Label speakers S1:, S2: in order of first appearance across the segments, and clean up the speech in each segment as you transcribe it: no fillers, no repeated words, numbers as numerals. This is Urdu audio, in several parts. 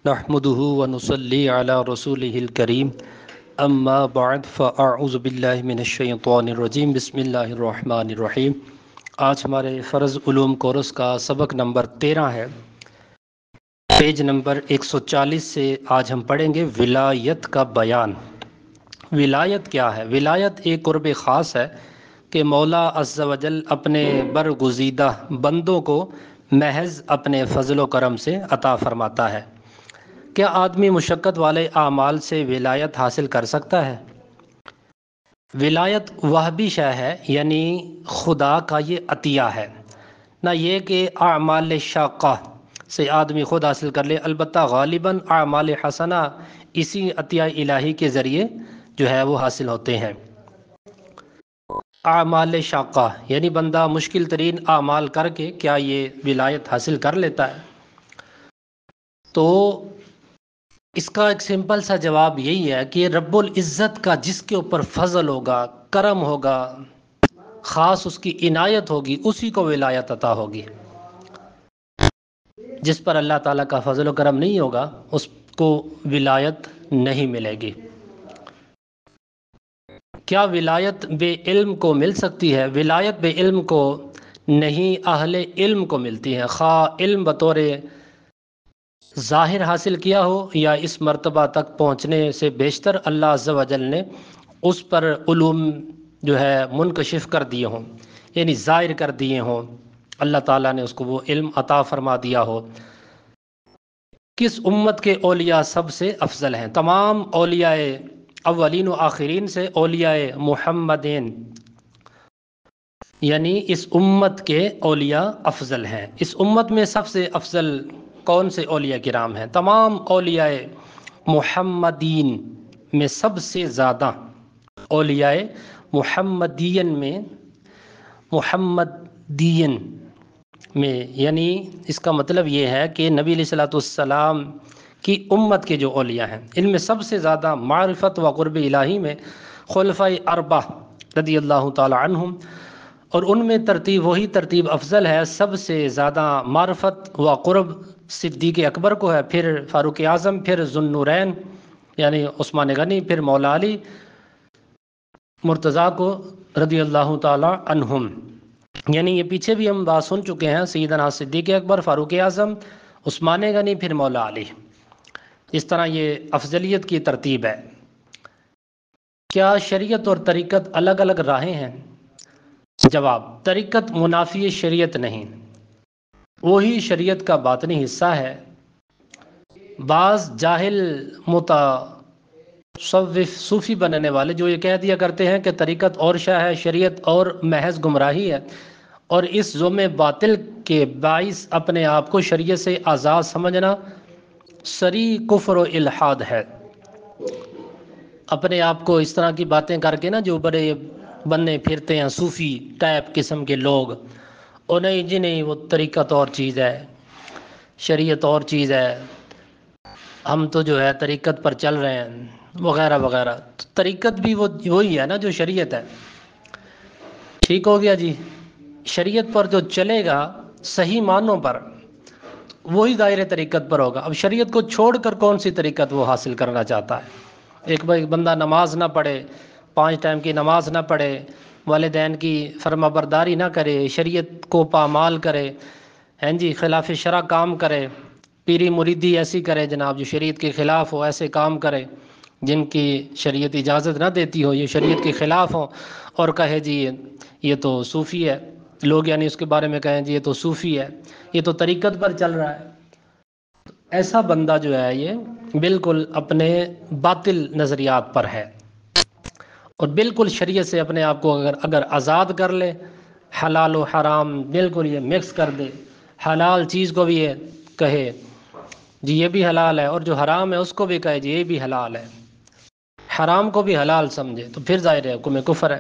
S1: نحمده ونصلي على رسوله الكريم اما بعد فاعوذ باللہ من الشیطان الرجیم بسم اللہ الرحمن الرحیم۔ آج ہمارے فرض علوم کورس کا سبق نمبر 13 ہے، پیج نمبر 140 سے آج ہم پڑھیں گے ولایت کا بیان۔ ولایت کیا ہے؟ ولایت ایک قرب خاص ہے کہ مولا عز و جل اپنے برگزیدہ بندوں کو محض اپنے فضل و کرم سے عطا فرماتا ہے۔ کیا آدمی مشقت والے اعمال سے ولایت حاصل کر سکتا ہے؟ ولایت وہبی شے ہے، یعنی خدا کا یہ عطیہ ہے، نہ یہ کہ اعمال شاقہ سے آدمی خود حاصل کر لے۔ البتہ غالباً اعمال حسنہ اسی عطیہ الہی کے ذریعے جو ہے وہ حاصل ہوتے ہیں۔ اعمال شاقہ یعنی بندہ مشکل ترین اعمال کر کے کیا یہ ولایت حاصل کر لیتا ہے؟ تو اس کا ایک سمپل سا جواب یہی ہے کہ رب العزت کا جس کے اوپر فضل ہوگا، کرم ہوگا، خاص اس کی عنایت ہوگی، اسی کو ولایت عطا ہوگی۔ جس پر اللہ تعالیٰ کا فضل و کرم نہیں ہوگا اس کو ولایت نہیں ملے گی۔ کیا ولایت بے علم کو مل سکتی ہے؟ ولایت بے علم کو نہیں، اہل علم کو ملتی ہے، خواہ علم بطور ظاہر حاصل کیا ہو یا اس مرتبہ تک پہنچنے سے بیشتر اللہ عز و جل نے اس پر علوم جو ہے منکشف کر دیے ہوں، یعنی ظاہر کر دیے ہوں، اللہ تعالیٰ نے اس کو وہ علم عطا فرما دیا ہو۔ کس امت کے اولیاء سب سے افضل ہیں؟ تمام اولیاء اولین و آخرین سے اولیاء محمدین یعنی اس امت کے اولیاء افضل ہیں۔ اس امت میں سب سے افضل کون سے اولیاء کرام ہیں؟ تمام اولیاء محمدین میں سب سے زیادہ اولیاء محمدین میں یعنی اس کا مطلب یہ ہے کہ نبی علیہ الصلوۃ والسلام کی امت کے جو اولیاء ہیں ان میں سب سے زیادہ معرفت و قرب الہی میں خلفائے اربعہ رضی اللہ تعالی عنہم، اور ان میں وہی ترتیب افضل ہے، سب سے زیادہ معرفت و قرب صدیق اکبر کو ہے، پھر فاروق اعظم، پھر ذو النورین یعنی عثمان غنی، پھر مولا علی مرتضیٰ کو رضی اللہ تعالی عنہم۔ یعنی یہ پیچھے بھی ہم بات سن چکے ہیں، سیدنا صدیق اکبر، فاروق اعظم، عثمان غنی، پھر مولا علی، اس طرح یہ افضلیت کی ترتیب ہے۔ کیا شریعت اور طریقت الگ الگ راہیں ہیں؟ جواب: طریقت منافی شریعت نہیں، وہی شریعت کا باطنی حصہ ہے۔ بعض جاہل متصوف صوفی بننے والے جو یہ کہہ دیا کرتے ہیں کہ طریقت اور شے ہے، شریعت اور محض گمراہی ہے، اور اس ذم باطل کے باعث اپنے آپ کو شریعت سے آزاد سمجھنا صریح کفر و الحاد ہے۔ اپنے آپ کو اس طرح کی باتیں کر کے نا، جو بڑے بننے پھرتے ہیں صوفی ٹائپ قسم کے لوگ، اور نہیں جی نہیں، وہ طریقت اور چیز ہے، شریعت اور چیز ہے، ہم تو جو ہے طریقت پر چل رہے ہیں وغیرہ وغیرہ۔ طریقت بھی وہی ہے نا جو شریعت ہے۔ ٹھیک ہو گیا جی؟ شریعت پر جو چلے گا صحیح معنوں پر وہی دائرے طریقت پر ہوگا۔ اب شریعت کو چھوڑ کر کون سی طریقت وہ حاصل کرنا چاہتا ہے؟ ایک بندہ نماز نہ پڑھے، 5 ٹائم کی نماز نہ پڑھے، والدین کی فرما برداری نہ کرے، شریعت کو پامال کرے، ہیں جی خلاف شرع کام کرے، پیری مریدی ایسی کرے جناب جو شریعت کے خلاف ہو، ایسے کام کرے جن کی شریعت اجازت نہ دیتی ہو، یہ شریعت کے خلاف ہو، اور کہے جی یہ تو صوفی ہے، لوگ یعنی اس کے بارے میں کہیں جی یہ تو صوفی ہے، یہ تو طریقت پر چل رہا ہے۔ ایسا بندہ جو ہے یہ بالکل اپنے باطل نظریات پر ہے، اور بالکل شریعت سے اپنے آپ کو اگر آزاد کر لے، حلال و حرام بالکل یہ مکس کر دے، حلال چیز کو بھی یہ کہے جی یہ بھی حلال ہے، اور جو حرام ہے اس کو بھی کہے جی یہ بھی حلال ہے، حرام کو بھی حلال سمجھے، تو پھر ظاہر ہے حکم کفر ہے۔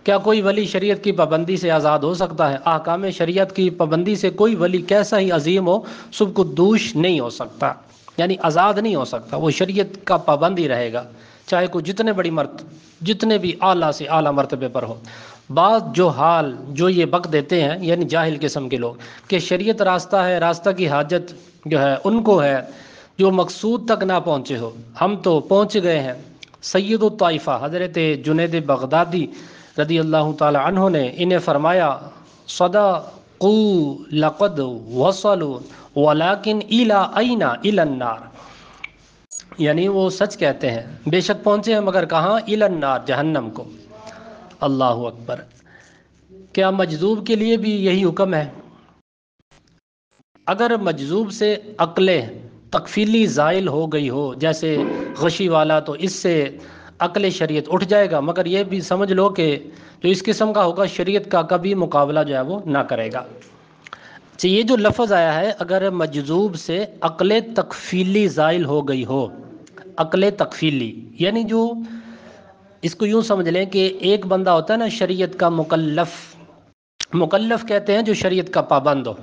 S1: کیا کوئی ولی شریعت کی پابندی سے آزاد ہو سکتا ہے؟ احکام شریعت کی پابندی سے کوئی ولی کیسا ہی عظیم ہو سب کو دوش نہیں ہو سکتا، یعنی آزاد نہیں ہو سکتا، وہ شریعت کا پابند ہی رہے گا، چاہے کوئی جتنے بھی اعلیٰ سے اعلیٰ مرتبے پر ہو۔ بعض جو یہ بک دیتے ہیں، یعنی جاہل قسم کے لوگ، کہ شریعت راستہ ہے، راستہ کی حاجت جو ہے ان کو ہے جو مقصود تک نہ پہنچے ہو، ہم تو پہنچ گئے ہیں۔ سید الطائفہ حضرت جنید بغدادی رضی اللہ تعالی عنہ نے انہیں فرمایا صدقوا لقد وصلوا ولكن الى اين الى النار، یعنی وہ سچ کہتے ہیں، بے شک پہنچے ہیں مگر کہاں؟ الى النار، جہنم کو۔ اللہ اکبر! کیا مجذوب کے لیے بھی یہی حکم ہے؟ اگر مجذوب سے عقل تکفیلی زائل ہو گئی ہو، جیسے غشی والا، تو اس سے عقل شریعت اٹھ جائے گا، مگر یہ بھی سمجھ لو کہ جو اس قسم کا ہوگا شریعت کا کبھی مقابلہ جو ہے وہ نہ کرے گا۔ تو یہ جو لفظ آیا ہے، اگر مجذوب سے عقل تکفیلی زائل ہو گئی ہو، عقل تکفیلی یعنی جو اس کو یوں سمجھ لیں کہ ایک بندہ ہوتا ہے نا شریعت کا مکلف، مکلف کہتے ہیں جو شریعت کا پابند ہو۔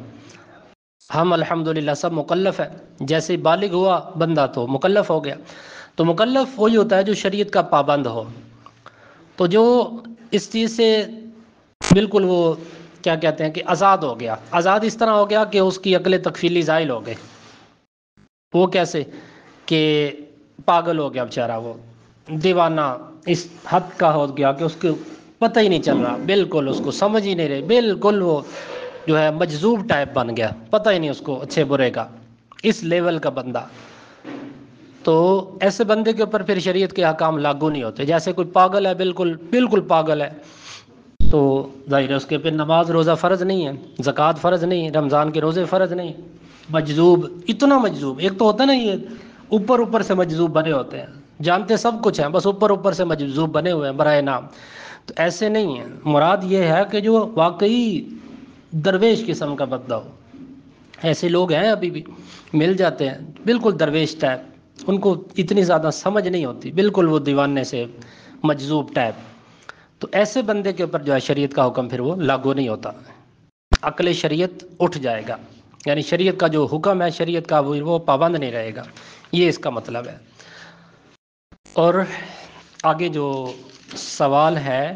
S1: ہم الحمدللہ سب مکلف ہے، جیسے بالغ ہوا بندہ تو مکلف ہو گیا۔ تو مکلف وہی ہوتا ہے جو شریعت کا پابند ہو۔ تو جو اس چیز سے بالکل وہ کیا کہتے ہیں کہ آزاد ہو گیا، آزاد اس طرح ہو گیا کہ اس کی عقل تکفیلی زائل ہو گئے۔ وہ کیسے کہ پاگل ہو گیا بیچارہ، وہ دیوانہ اس حد کا ہو گیا کہ اس کو پتہ ہی نہیں چل رہا، بالکل اس کو سمجھ ہی نہیں رہے، بالکل وہ جو ہے مجذوب ٹائپ بن گیا، پتہ ہی نہیں اس کو اچھے برے کا، اس لیول کا بندہ۔ تو ایسے بندے کے اوپر پھر شریعت کے احکام لاگو نہیں ہوتے۔ جیسے کوئی پاگل ہے، بالکل پاگل ہے، تو ظاہر ہے اس کے پھر نماز روزہ فرض نہیں ہے، زکوٰۃ فرض نہیں، رمضان کے روزے فرض نہیں۔ مجذوب، اتنا مجذوب، ایک تو ہوتا ہے نا یہ اوپر سے مجذوب بنے ہوتے ہیں، جانتے سب کچھ ہیں، بس اوپر سے مجذوب بنے ہوئے ہیں برائے نام۔ تو ایسے نہیں ہیں، مراد یہ ہے کہ جو واقعی درویش قسم کا بندہ ہو۔ ایسے لوگ ہیں ابھی بھی مل جاتے ہیں، بالکل درویش ٹائپ، ان کو اتنی زیادہ سمجھ نہیں ہوتی، بالکل وہ دیوانے سے مجذوب ٹائپ۔ تو ایسے بندے کے اوپر جو ہے شریعت کا حکم پھر وہ لاگو نہیں ہوتا، عقل شریعت اٹھ جائے گا، یعنی شریعت کا جو حکم ہے شریعت کا وہ پابند نہیں رہے گا، یہ اس کا مطلب ہے۔ اور آگے جو سوال ہے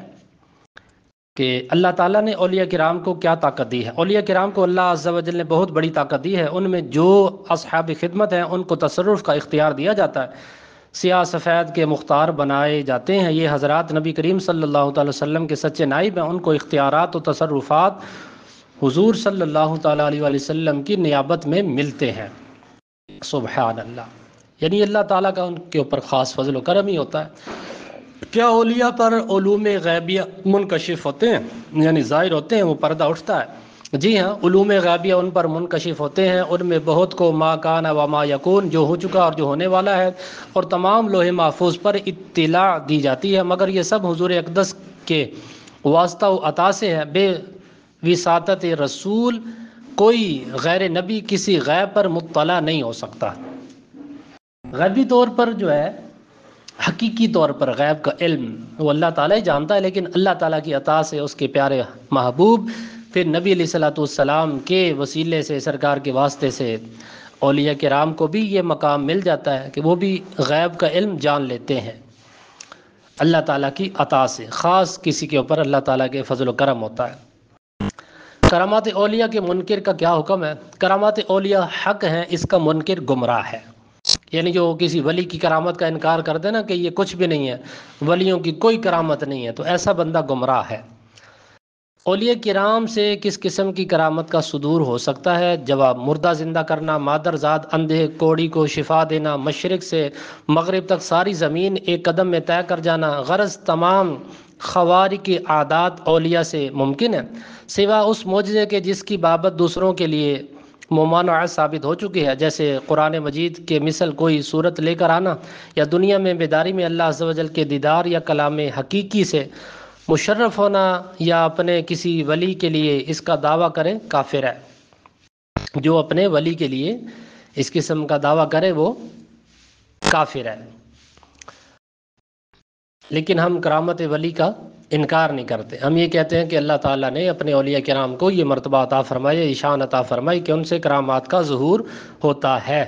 S1: کہ اللہ تعالیٰ نے اولیاء کرام کو کیا طاقت دی ہے؟ اولیاء کرام کو اللہ عز و جل نے بہت بڑی طاقت دی ہے۔ ان میں جو اصحاب خدمت ہیں ان کو تصرف کا اختیار دیا جاتا ہے، سیاہ سفید کے مختار بنائے جاتے ہیں۔ یہ حضرات نبی کریم صلی اللہ تعالی وسلم کے سچے نائب ہیں، ان کو اختیارات و تصرفات حضور صلی اللہ تعالی علیہ وسلم کی نیابت میں ملتے ہیں۔ سبحان اللہ! یعنی اللہ تعالیٰ کا ان کے اوپر خاص فضل و کرم ہی ہوتا ہے۔ کیا اولیاء پر علوم غیبیہ منکشف ہوتے ہیں، یعنی ظاہر ہوتے ہیں، وہ پردہ اٹھتا ہے؟ جی ہاں، علوم غیبیہ ان پر منکشف ہوتے ہیں، ان میں بہت کو ما کان و ما یکون، جو ہو چکا اور جو ہونے والا ہے، اور تمام لوح محفوظ پر اطلاع دی جاتی ہے، مگر یہ سب حضور اقدس کے واسطہ و عطا سے ہے۔ بے وساطت رسول کوئی غیر نبی کسی غیب پر مطلع نہیں ہو سکتا۔ غیبی طور پر جو ہے، حقیقی طور پر غیب کا علم وہ اللہ تعالیٰ ہی جانتا ہے، لیکن اللہ تعالیٰ کی عطا سے اس کے پیارے محبوب پھر نبی علیہ الصلوۃ والسلام کے وسیلے سے، سرکار کے واسطے سے اولیاء کرام کو بھی یہ مقام مل جاتا ہے کہ وہ بھی غیب کا علم جان لیتے ہیں اللہ تعالیٰ کی عطا سے۔ خاص کسی کے اوپر اللہ تعالیٰ کے فضل و کرم ہوتا ہے۔ کرامات اولیاء کے منکر کا کیا حکم ہے؟ کرامات اولیاء حق ہیں، اس کا منکر گمراہ ہے۔ یعنی جو کسی ولی کی کرامت کا انکار کرتے ہیں نا کہ یہ کچھ بھی نہیں ہے، ولیوں کی کوئی کرامت نہیں ہے، تو ایسا بندہ گمراہ ہے۔ اولیاء کرام سے کس قسم کی کرامت کا صدور ہو سکتا ہے؟ جواب: مردہ زندہ کرنا، مادر زاد اندھے کوڑی کو شفا دینا، مشرق سے مغرب تک ساری زمین ایک قدم میں طے کر جانا۔ غرض تمام خوارق کی عادات اولیاء سے ممکن ہے، سوا اس معجزے کے جس کی بابت دوسروں کے لیے ممانعت ثابت ہو چکی ہے، جیسے قرآن مجید کے مثل کوئی صورت لے کر آنا، یا دنیا میں بیداری میں اللہ عز و جل کے دیدار یا کلام حقیقی سے مشرف ہونا، یا اپنے کسی ولی کے لیے اس کا دعویٰ کرے، کافر ہے۔ جو اپنے ولی کے لیے اس قسم کا دعویٰ کرے وہ کافر ہے۔ لیکن ہم کرامت ولی کا انکار نہیں کرتے، ہم یہ کہتے ہیں کہ اللہ تعالیٰ نے اپنے اولیاء کرام کو یہ مرتبہ عطا فرمائی، شان عطا فرمائی کہ ان سے کرامات کا ظہور ہوتا ہے۔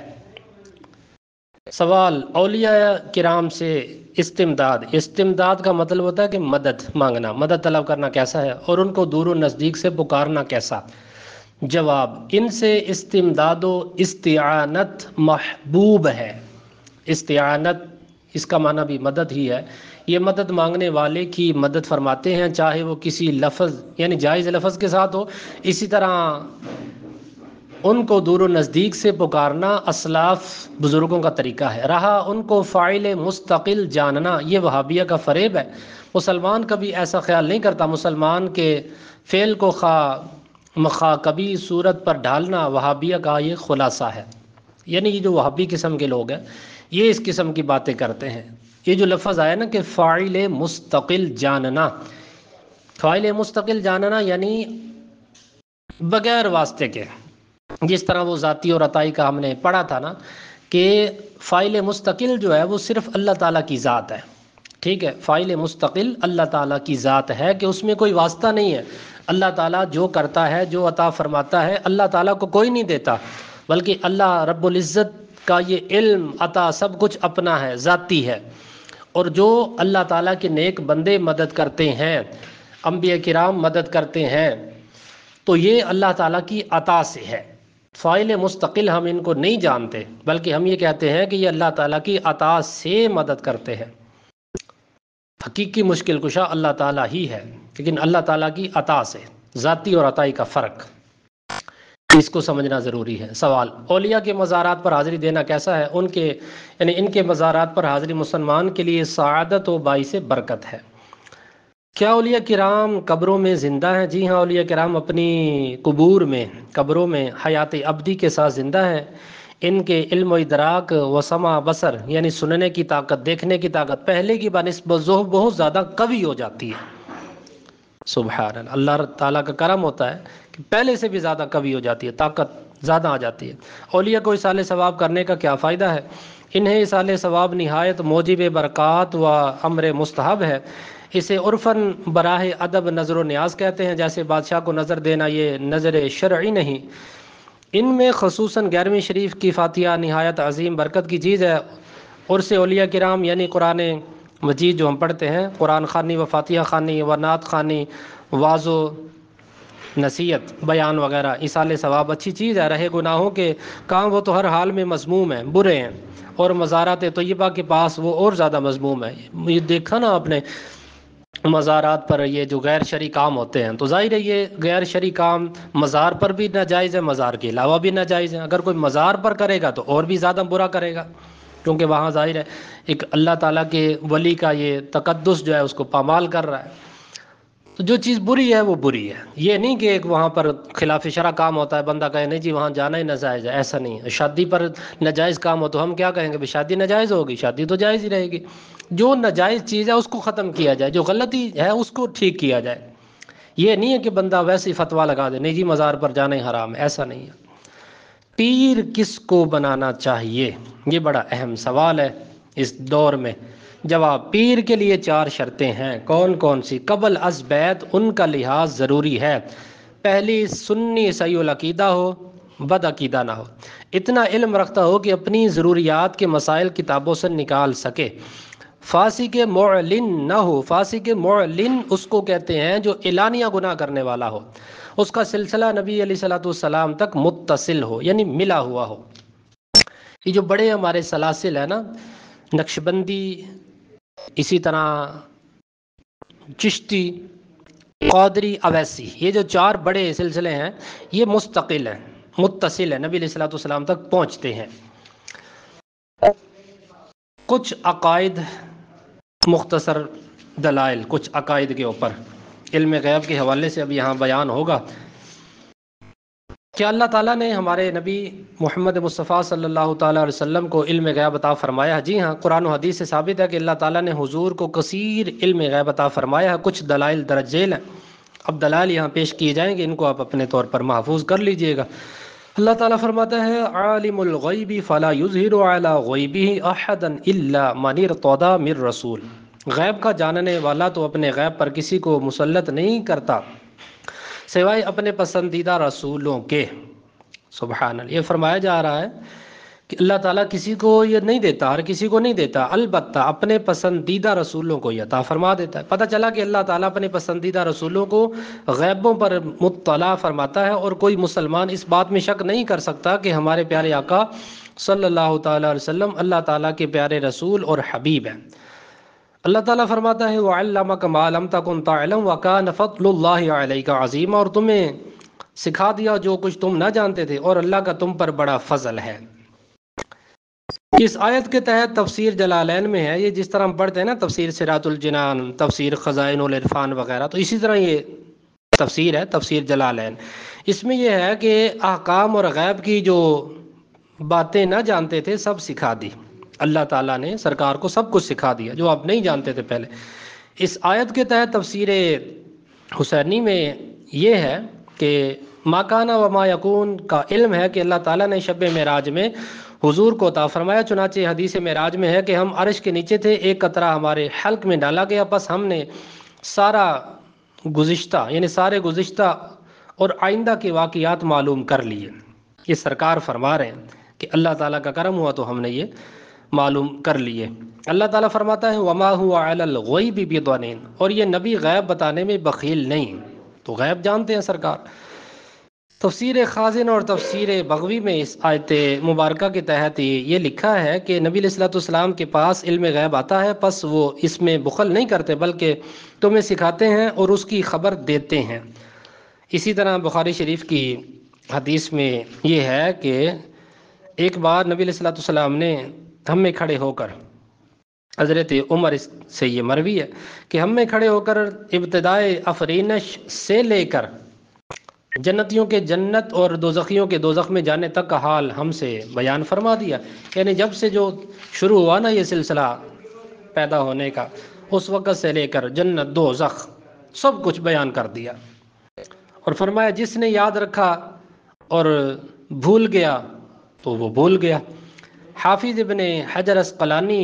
S1: سوال: اولیاء کرام سے استمداد کا مطلب ہوتا ہے کہ مدد مانگنا، مدد طلب کرنا کیسا ہے، اور ان کو دور و نزدیک سے پکارنا کیسا؟ جواب، ان سے استمداد و استعانت محبوب ہے۔ استعانت اس کا معنی بھی مدد ہی ہے، یہ مدد مانگنے والے کی مدد فرماتے ہیں، چاہے وہ کسی لفظ یعنی جائز لفظ کے ساتھ ہو۔ اسی طرح ان کو دور و نزدیک سے پکارنا اسلاف بزرگوں کا طریقہ ہے۔ رہا ان کو فاعل مستقل جاننا، یہ وہابیہ کا فریب ہے۔ مسلمان کبھی ایسا خیال نہیں کرتا، مسلمان کے فعل کو خواہ کبھی صورت پر ڈھالنا وہابیہ کا یہ خلاصہ ہے۔ یعنی یہ جو وہابی قسم کے لوگ ہیں یہ اس قسم کی باتیں کرتے ہیں۔ یہ جو لفظ آیا نا کہ فاعل مستقل جاننا، فاعل مستقل جاننا یعنی بغیر واسطے کے، جس طرح وہ ذاتی اور عطائی کا ہم نے پڑھا تھا نا کہ فاعل مستقل جو ہے وہ صرف اللہ تعالیٰ کی ذات ہے۔ ٹھیک ہے، فاعل مستقل اللہ تعالیٰ کی ذات ہے کہ اس میں کوئی واسطہ نہیں ہے۔ اللہ تعالیٰ جو کرتا ہے، جو عطا فرماتا ہے، اللہ تعالیٰ کو کوئی نہیں دیتا، بلکہ اللہ رب العزت کا یہ علم عطا سب کچھ اپنا ہے، ذاتی ہے۔ اور جو اللہ تعالیٰ کے نیک بندے مدد کرتے ہیں، انبیاء کرام مدد کرتے ہیں، تو یہ اللہ تعالیٰ کی عطا سے ہے۔ فاعل مستقل ہم ان کو نہیں جانتے، بلکہ ہم یہ کہتے ہیں کہ یہ اللہ تعالیٰ کی عطا سے مدد کرتے ہیں۔ حقیقی مشکل کشا اللہ تعالیٰ ہی ہے، لیکن اللہ تعالیٰ کی عطا سے، ذاتی اور عطائی کا فرق، اس کو سمجھنا ضروری ہے۔ سوال، اولیاء کے مزارات پر حاضری دینا کیسا ہے؟ ان کے مزارات پر حاضری مسلمان کے لیے سعادت و باعث برکت ہے۔ کیا اولیاء کرام قبروں میں زندہ ہیں؟ جی ہاں، اولیاء کرام اپنی قبروں میں حیات ابدی کے ساتھ زندہ ہیں۔ ان کے علم و ادراک و سمع بصر یعنی سننے کی طاقت، دیکھنے کی طاقت پہلے کی بنسبت بہت زیادہ قوی ہو جاتی ہے۔ سبحان اللہ، اللہ تعالیٰ کا کرم ہوتا ہے کہ پہلے سے بھی زیادہ قوی ہو جاتی ہے، طاقت زیادہ آ جاتی ہے۔ اولیاء کو اصال ثواب کرنے کا کیا فائدہ ہے؟ انہیں اصال ثواب نہایت موجب برکات و امر مستحب ہے۔ اسے عرفاً براہ ادب نظر و نیاز کہتے ہیں، جیسے بادشاہ کو نظر دینا، یہ نظر شرعی نہیں۔ ان میں خصوصاً 11ویں شریف کی فاتحہ نہایت عظیم برکت کی چیز ہے۔ عرس اولیاء کرام یعنی قرآن مجید جو ہم پڑھتے ہیں، قرآن خوانی و فاتحہ خوانی و نعت خوانی، واعظ و نصیحت، بیان وغیرہ، ایصال ثواب اچھی چیز ہے۔ رہے گناہوں کے کام، وہ تو ہر حال میں مذموم ہیں، برے ہیں، اور مزارات طیبہ کے پاس وہ اور زیادہ مذموم ہے۔ یہ دیکھا نا آپ نے مزارات پر یہ جو غیر شرعی کام ہوتے ہیں، تو ظاہر ہے یہ غیر شرعی کام مزار پر بھی ناجائز ہے، مزار کے علاوہ بھی ناجائز ہے۔ اگر کوئی مزار پر کرے گا تو اور بھی زیادہ برا کرے گا، کیونکہ وہاں ظاہر ہے ایک اللہ تعالیٰ کے ولی کا یہ تقدس جو ہے اس کو پامال کر رہا ہے۔ تو جو چیز بری ہے وہ بری ہے، یہ نہیں کہ ایک وہاں پر خلاف شرع کام ہوتا ہے بندہ کہے نہیں جی وہاں جانا ہی ناجائز ہے، ایسا نہیں ہے۔ شادی پر ناجائز کام ہو تو ہم کیا کہیں گے؟ بھی شادی ناجائز ہوگی؟ شادی تو جائز ہی رہے گی۔ جو ناجائز چیز ہے اس کو ختم کیا جائے، جو غلطی ہے اس کو ٹھیک کیا جائے۔ یہ نہیں ہے کہ بندہ ویسے ہی فتویٰ لگا دے نہیں جی مزار پر جانا ہی حرام ہے، ایسا نہیں ہے۔ پیر کس کو بنانا چاہیے؟ یہ بڑا اہم سوال ہے اس دور میں۔ جواب، پیر کے لیے 4 شرطیں ہیں۔ کون کون سی؟ قبل از بیعت ان کا لحاظ ضروری ہے۔ پہلی، سنی صحیح العقیدہ ہو، بد عقیدہ نہ ہو، اتنا علم رکھتا ہو کہ اپنی ضروریات کے مسائل کتابوں سے نکال سکے۔ فاسق معلن نہ ہو، فاسق معلن اس کو کہتے ہیں جو اعلانیہ گناہ کرنے والا ہو، اس کا سلسلہ نبی علیہ الصلوۃ والسلام تک متصل ہو، یعنی ملا ہوا ہو۔ یہ جو بڑے ہمارے سلاسل ہیں نا، نقشبندی، اسی طرح چشتی، قادری، اویسی، یہ جو 4 بڑے سلسلے ہیں یہ مستقل ہیں، متصل ہیں، نبی علیہ الصلوۃ والسلام تک پہنچتے ہیں۔ کچھ عقائد، مختصر دلائل کچھ عقائد کے اوپر علم غیب کے حوالے سے اب یہاں بیان ہوگا۔ کیا اللہ تعالیٰ نے ہمارے نبی محمد مصطفیٰ صلی اللہ تعالیٰ علیہ وسلم کو علم غیب عطا فرمایا؟ جی ہاں، قرآن و حدیث سے ثابت ہے کہ اللہ تعالیٰ نے حضور کو کثیر علم غیب عطا فرمایا ہے۔ کچھ دلائل درج ذیل ہیں، اب دلائل یہاں پیش کیے جائیں گے، ان کو آپ اپنے طور پر محفوظ کر لیجئے گا۔ اللہ تعالیٰ فرماتا ہے عالم الغیب فلا یظہر علی غیبہ احدا الا من ارتضی من رسول، غیب کا جاننے والا تو اپنے غیب پر کسی کو مسلط نہیں کرتا سوائے اپنے پسندیدہ رسولوں کے۔ سبحان اللہ، یہ فرمایا جا رہا ہے کہ اللہ تعالیٰ کسی کو یہ نہیں دیتا، ہر کسی کو نہیں دیتا، البتہ اپنے پسندیدہ رسولوں کو یہ عطا فرما دیتا ہے۔ پتہ چلا کہ اللہ تعالیٰ اپنے پسندیدہ رسولوں کو غیبوں پر مطلع فرماتا ہے، اور کوئی مسلمان اس بات میں شک نہیں کر سکتا کہ ہمارے پیارے آقا صلی اللہ تعالیٰ علیہ وسلم اللہ تعالیٰ کے پیارے رسول اور حبیب ہیں۔ اللہ تعالیٰ فرماتا ہے وَعَلَّمَكَ مَا لَمْ تَكُنْ تَعْلَمْ وَكَانَ فَضْلُ اللَّهِ عَلَيْكَ عَظِيمًا، اور تمہیں سکھا دیا جو کچھ تم نہ جانتے تھے، اور اللہ کا تم پر بڑا فضل ہے۔ اس آیت کے تحت تفسیر جلالین میں ہے، یہ جس طرح ہم پڑھتے ہیں نا تفسیر صراط الجنان، تفسیر خزائن العرفان وغیرہ، تو اسی طرح یہ تفسیر ہے تفسیر جلالین۔ اس میں یہ ہے کہ احکام اور غیب کی جو باتیں نہ جانتے تھے سب سکھا دی، اللہ تعالیٰ نے سرکار کو سب کچھ سکھا دیا جو آپ نہیں جانتے تھے پہلے۔ اس آیت کے تحت تفسیر حسینی میں یہ ہے کہ ما کان و ما یکون کا علم ہے کہ اللہ تعالیٰ نے شب معراج میں حضور کو عطا فرمایا، چنانچہ حدیث معراج میں ہے کہ ہم عرش کے نیچے تھے، ایک قطرہ ہمارے حلق میں ڈالا گیا، پس ہم نے سارا گزشتہ یعنی سارے گزشتہ اور آئندہ کے واقعات معلوم کر لیے۔ یہ سرکار فرما رہے ہیں کہ اللہ تعالیٰ کا کرم ہوا تو ہم نے یہ معلوم کر لیے۔ اللہ تعالیٰ فرماتا ہے وما هو علی الغیب بضنین، اور یہ نبی غیب بتانے میں بخیل نہیں، تو غیب جانتے ہیں سرکار۔ تفسیر خازن اور تفسیر بغوی میں اس آیت مبارکہ کے تحت یہ لکھا ہے کہ نبی علیہ الصلوۃ والسلام کے پاس علم غیب آتا ہے، پس وہ اس میں بخل نہیں کرتے بلکہ تمہیں سکھاتے ہیں اور اس کی خبر دیتے ہیں۔ اسی طرح بخاری شریف کی حدیث میں یہ ہے کہ ایک بار نبی علیہ الصلوۃ والسلام نے ہم میں کھڑے ہو کر، حضرت عمر سے یہ مروی ہے کہ ہم میں کھڑے ہو کر ابتدائے افرینش سے لے کر جنتیوں کے جنت اور دوزخیوں کے دوزخ میں جانے تک کا حال ہم سے بیان فرما دیا، یعنی جب سے جو شروع ہوا نا یہ سلسلہ پیدا ہونے کا، اس وقت سے لے کر جنت دوزخ سب کچھ بیان کر دیا، اور فرمایا جس نے یاد رکھا اور بھول گیا تو وہ بھول گیا۔ حافظ ابن حجر اسقلانی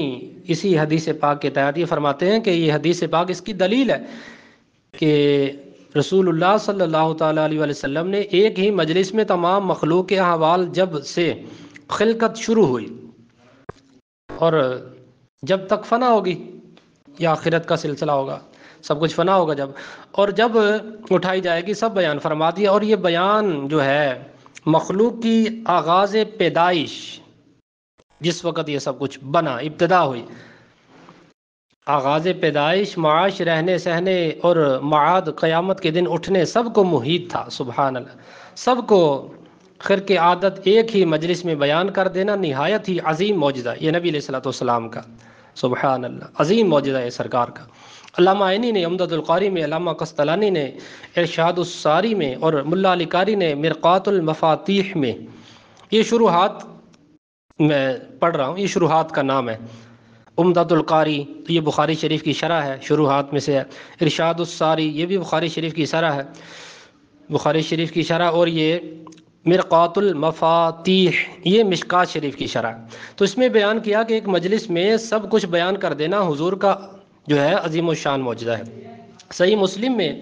S1: اسی حدیث پاک کے تحت یہ فرماتے ہیں کہ یہ حدیث پاک اس کی دلیل ہے کہ رسول اللہ صلی اللہ تعالیٰ علیہ وسلم نے ایک ہی مجلس میں تمام مخلوق کے احوال جب سے خلقت شروع ہوئی اور جب تک فنا ہوگی، یا آخرت کا سلسلہ ہوگا، سب کچھ فنا ہوگا اور جب اٹھائی جائے گی، سب بیان فرما دیا۔ اور یہ بیان جو ہے مخلوق کی آغاز پیدائش، جس وقت یہ سب کچھ بنا، ابتدا ہوئی، آغاز پیدائش، معاش، رہنے سہنے اور معاد قیامت کے دن اٹھنے، سب کو محیط تھا۔ سبحان اللہ، سب کو خرق عادت ایک ہی مجلس میں بیان کر دینا نہایت ہی عظیم معجزہ یہ نبی علیہ الصلوۃ والسلام کا۔ سبحان اللہ، عظیم معجزہ ہے سرکار کا۔ علامہ عینی نے عمدۃ القاری میں، علامہ قسطلانی نے ارشاد الساری میں، اور ملا علی قاری نے مرقات المفاتیح میں، یہ شروحات میں پڑھ رہا ہوں، یہ شروحات کا نام ہے عمدۃ القاری، تو یہ بخاری شریف کی شرح ہے، شروحات میں سے ہے۔ ارشاد الساری یہ بھی بخاری شریف کی شرح ہے، بخاری شریف کی شرح، اور یہ مرقات المفاتیح یہ مشکات شریف کی شرح۔ تو اس میں بیان کیا کہ ایک مجلس میں سب کچھ بیان کر دینا حضور کا جو ہے عظیم الشان معجزہ ہے۔ صحیح مسلم میں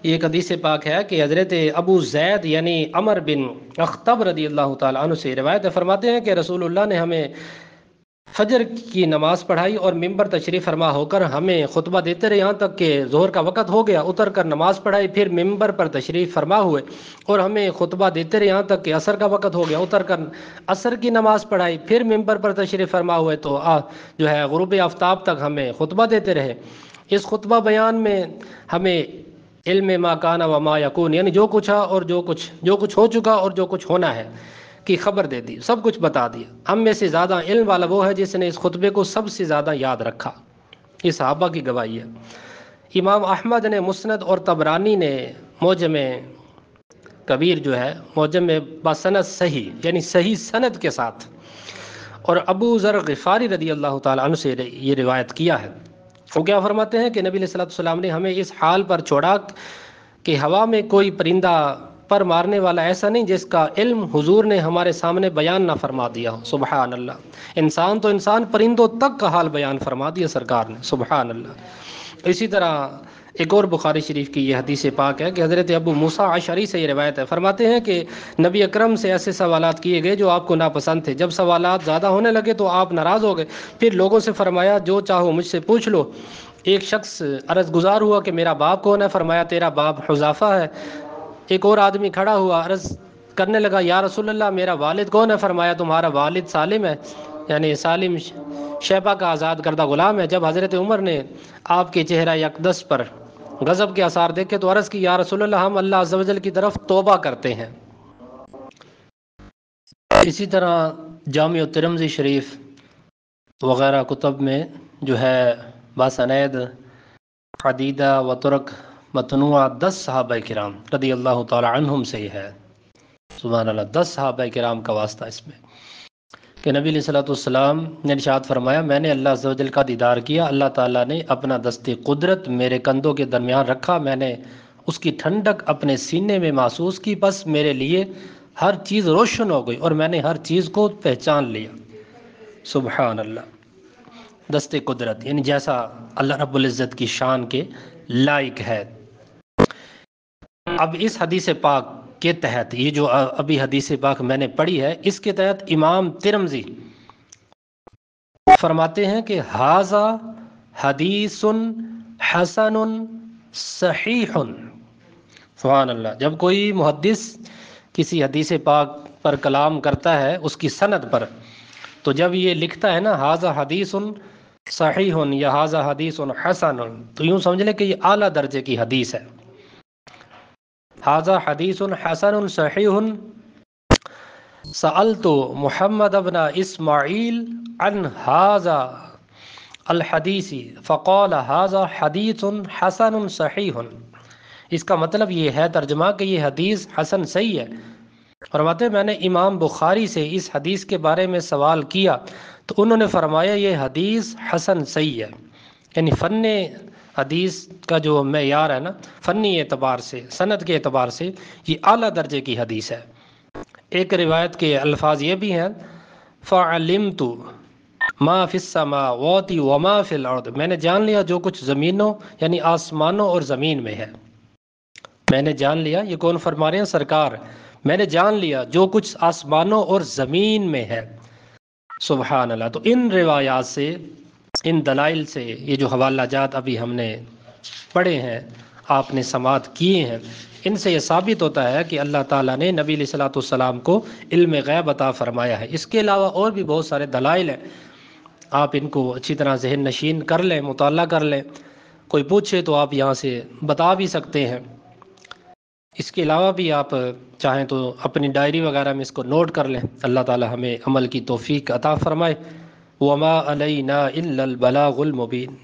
S1: یہ ایک حدیث پاک ہے کہ حضرت ابو زید یعنی عمر بن اخطب رضی اللہ تعالیٰ عنہ سے روایت ہے، فرماتے ہیں کہ رسول اللہ نے ہمیں فجر کی نماز پڑھائی اور ممبر تشریف فرما ہو کر ہمیں خطبہ دیتے رہے یہاں تک کہ ظہر کا وقت ہو گیا، اتر کر نماز پڑھائی، پھر ممبر پر تشریف فرما ہوئے اور ہمیں خطبہ دیتے رہے یہاں تک کہ عصر کا وقت ہو گیا، اتر کر عصر کی نماز پڑھائی، پھر ممبر پر تشریف فرما ہوئے تو جو ہے غروب آفتاب تک ہمیں خطبہ دیتے رہے۔ اس خطبہ بیان میں ہمیں علم ما کان و ما یکون، یعنی جو کچھ ہے اور جو کچھ ہو چکا اور جو کچھ ہونا ہے کی خبر دے دی، سب کچھ بتا دیا۔ ہم میں سے زیادہ علم والا وہ ہے جس نے اس خطبے کو سب سے زیادہ یاد رکھا۔ یہ صحابہ کی گواہی ہے۔ امام احمد نے مسند اور طبرانی نے معجم کبیر جو ہے معجم میں بسند صحیح یعنی صحیح سند کے ساتھ، اور ابو ذر غفاری رضی اللہ تعالیٰ عنہ سے یہ روایت کیا ہے۔ وہ کیا فرماتے ہیں کہ نبی علیہ الصلوۃ والسلام نے ہمیں اس حال پر چھوڑا کہ ہوا میں کوئی پرندہ پر مارنے والا ایسا نہیں جس کا علم حضور نے ہمارے سامنے بیان نہ فرما دیا ہو۔ سبحان اللہ، انسان تو انسان، پرندوں تک کا حال بیان فرما دیا سرکار نے۔ سبحان اللہ۔ اسی طرح ایک اور بخاری شریف کی یہ حدیث پاک ہے کہ حضرت ابو موسیٰ اشعری سے یہ روایت ہے، فرماتے ہیں کہ نبی اکرم سے ایسے سوالات کیے گئے جو آپ کو ناپسند تھے، جب سوالات زیادہ ہونے لگے تو آپ ناراض ہو گئے، پھر لوگوں سے فرمایا جو چاہو مجھ سے پوچھ لو۔ ایک شخص عرض گزار ہوا کہ میرا باپ کون ہے؟ فرمایا تیرا باپ حذیفہ ہے۔ ایک اور آدمی کھڑا ہوا، عرض کرنے لگا یا رسول اللہ میرا والد کون ہے؟ فرمایا تمہارا والد سالم ہے، یعنی سالم شیبہ کا آزاد کردہ غلام ہے۔ جب حضرت عمر نے آپ کے چہرہ اقدس پر غضب کے آثار دیکھے تو عرض کی یا رسول اللہ ہم اللہ عز و جل کی طرف توبہ کرتے ہیں۔ اسی طرح جامع ترمذی شریف وغیرہ کتب میں جو ہے باسنید عدیدہ و ترک متنوع 10 صحابہ کرام رضی اللہ تعالی عنہم سے ہی ہے، سبحان اللہ، 10 صحابہ کرام کا واسطہ اس میں، کہ نبی علیہ الصلوۃ والسلام نے ارشاد فرمایا میں نے اللہ عز و جل کا دیدار کیا، اللہ تعالیٰ نے اپنا دست قدرت میرے کندھوں کے درمیان رکھا، میں نے اس کی ٹھنڈک اپنے سینے میں محسوس کی، بس میرے لیے ہر چیز روشن ہو گئی اور میں نے ہر چیز کو پہچان لیا۔ سبحان اللہ، دست قدرت یعنی جیسا اللہ رب العزت کی شان کے لائق ہے۔ اب اس حدیث پاک کے تحت یہ جو ابھی حدیث پاک میں نے پڑھی ہے، اس کے تحت امام ترمذی فرماتے ہیں کہ ھذا حدیث حسن صحیح۔ سبحان اللہ، جب کوئی محدث کسی حدیث پاک پر کلام کرتا ہے اس کی سند پر، تو جب یہ لکھتا ہے نا ھذا حدیث صحیح یا ھذا حدیث حسن، تو یوں سمجھ لیں کہ یہ اعلیٰ درجے کی حدیث ہے۔ ھذا حدیث حسن صحیح سألت محمد بن اسماعیل عن ھذا الحدیث فقال ھذا حدیث حسن صحیح۔ اس کا مطلب یہ ہے ترجمہ کہ یہ حدیث حسن صحیح ہے۔ فرماتے ہیں میں نے امام بخاری سے اس حدیث کے بارے میں سوال کیا تو انہوں نے فرمایا یہ حدیث حسن صحیح ہے، یعنی فن حدیث کا جو معیار ہے نا، فنی اعتبار سے، سند کے اعتبار سے یہ اعلیٰ درجے کی حدیث ہے۔ ایک روایت کے الفاظ یہ بھی ہیں فعلمت ما فی السماوات وما فی الارض، میں نے جان لیا جو کچھ زمینوں یعنی آسمانوں اور زمین میں ہے۔ میں نے جان لیا، یہ کون فرما رہے ہیں؟ سرکار، میں نے جان لیا جو کچھ آسمانوں اور زمین میں ہے۔ سبحان اللہ۔ تو ان روایات سے، ان دلائل سے، یہ جو حوالہ جات ابھی ہم نے پڑھے ہیں، آپ نے سماعت کیے ہیں، ان سے یہ ثابت ہوتا ہے کہ اللہ تعالیٰ نے نبی علیہ الصلوۃ والسلام کو علم غیب عطا فرمایا ہے۔ اس کے علاوہ اور بھی بہت سارے دلائل ہیں، آپ ان کو اچھی طرح ذہن نشین کر لیں، مطالعہ کر لیں، کوئی پوچھے تو آپ یہاں سے بتا بھی سکتے ہیں۔ اس کے علاوہ بھی آپ چاہیں تو اپنی ڈائری وغیرہ میں اس کو نوٹ کر لیں۔ اللہ تعالی ہمیں عمل کی توفیق عطا فرمائے۔ وما علینا الا البلاغ المبین۔